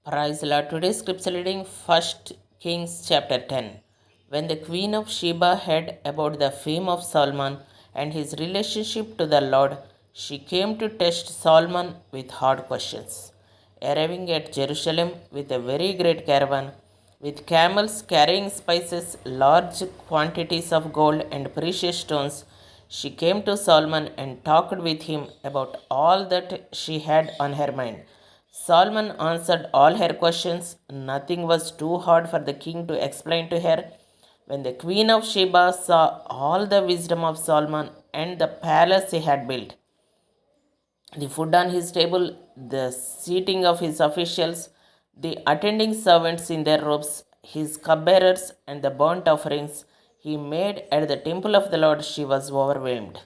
Praise the Lord. Today's scripture reading First Kings chapter 10. When the queen of Sheba heard about the fame of Solomon and his relationship to the Lord, she came to test Solomon with hard questions. Arriving at Jerusalem with a very great caravan, with camels carrying spices, large quantities of gold and precious stones, she came to Solomon and talked with him about all that she had on her mind. Solomon answered all her questions. Nothing was too hard for the king to explain to her. When the queen of Sheba saw all the wisdom of Solomon and the palace he had built, the food on his table, the seating of his officials, the attending servants in their robes, his cupbearers, and the burnt offerings he made at the temple of the Lord, she was overwhelmed.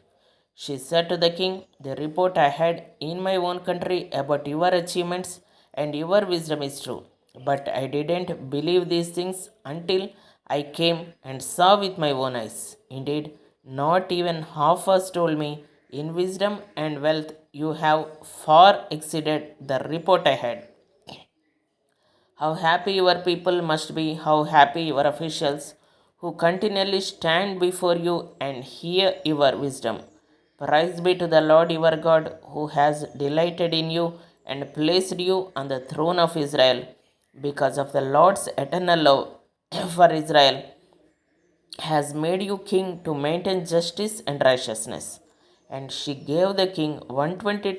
She said to the king, "The report I had in my own country about your achievements and your wisdom is true. But I didn't believe these things until I came and saw with my own eyes. Indeed, not even half was told me. In wisdom and wealth, you have far exceeded the report I had. How happy your people must be, how happy your officials who continually stand before you and hear your wisdom. Praise be to the Lord your God who has delighted in you and placed you on the throne of Israel. Because of the Lord's eternal love for Israel, has made you king to maintain justice and righteousness. And she gave the king 120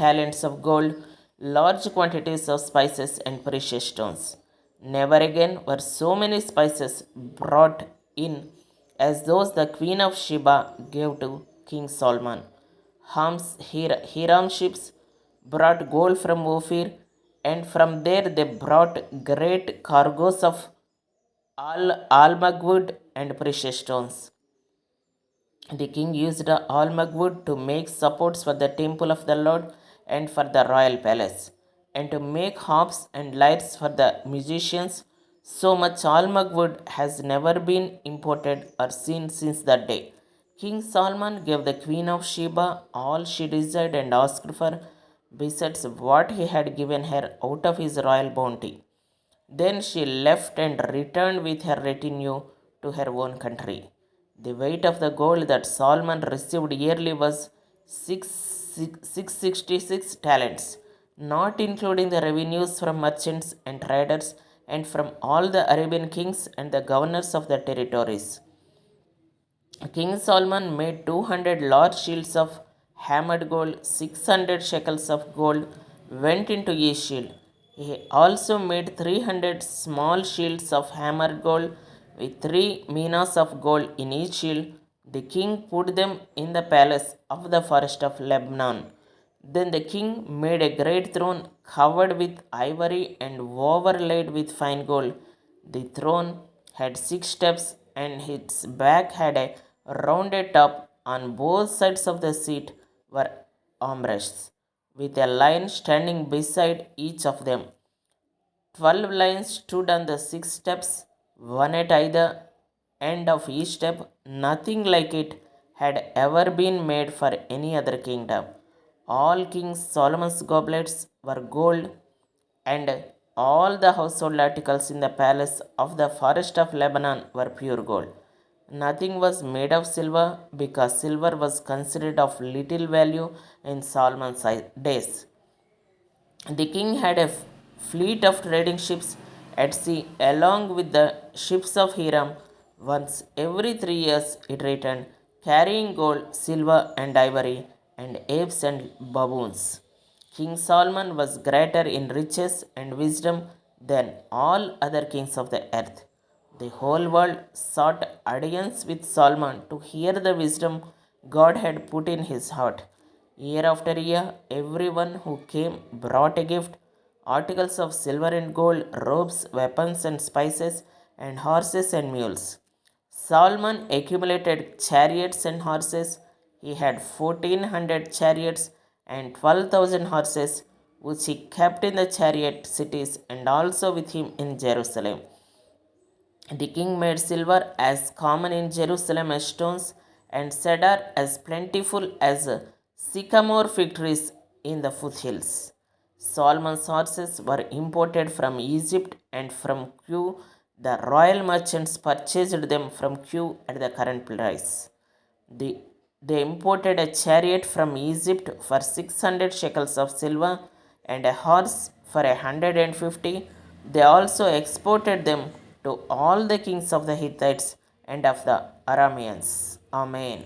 talents of gold, large quantities of spices, and precious stones. Never again were so many spices brought in as those the queen of Sheba gave to King Solomon. Hiram ships brought gold from Ophir, and from there they brought great cargoes of almug wood and precious stones. The king used almug wood to make supports for the temple of the Lord and for the royal palace, and to make harps and lyres for the musicians. So much almug wood has never been imported or seen since that day. King Solomon gave the queen of Sheba all she desired and asked for, besides what he had given her out of his royal bounty. Then she left and returned with her retinue to her own country. The weight of the gold that Solomon received yearly was 666 talents, not including the revenues from merchants and traders and from all the Arabian kings and the governors of the territories. King Solomon made 200 large shields of hammered gold, 600 shekels of gold went into each shield. He also made 300 small shields of hammered gold with 3 minas of gold in each shield. The king put them in the palace of the forest of Lebanon. Then the king made a great throne covered with ivory and overlaid with fine gold. The throne had 6 steps, and its back had a rounded top. On both sides of the seat were armrests, with a lion standing beside each of them. 12 lions stood on the 6 steps, one at either end of each step. Nothing like it had ever been made for any other kingdom. All King Solomon's goblets were gold, and all the household articles in the palace of the forest of Lebanon were pure gold. Nothing was made of silver, because silver was considered of little value in Solomon's days. The king had a fleet of trading ships at sea along with the ships of Hiram. Once every 3 years it returned, carrying gold, silver, and ivory, and apes and baboons. King Solomon was greater in riches and wisdom than all other kings of the earth. The whole world sought audience with Solomon to hear the wisdom God had put in his heart. Year after year, everyone who came brought a gift, articles of silver and gold, robes, weapons and spices, and horses and mules. Solomon accumulated chariots and horses. He had 1,400 chariots and 12,000 horses, which he kept in the chariot cities and also with him in Jerusalem. The king made silver as common in Jerusalem as stones, and cedar as plentiful as sycamore fig trees in the foothills. Solomon's horses were imported from Egypt, and from Q, the royal merchants purchased them from Q at the current price. They, they imported a chariot from Egypt for 600 shekels of silver and a horse for 150. They also exported them to all the kings of the Hittites and of the Arameans. Amen.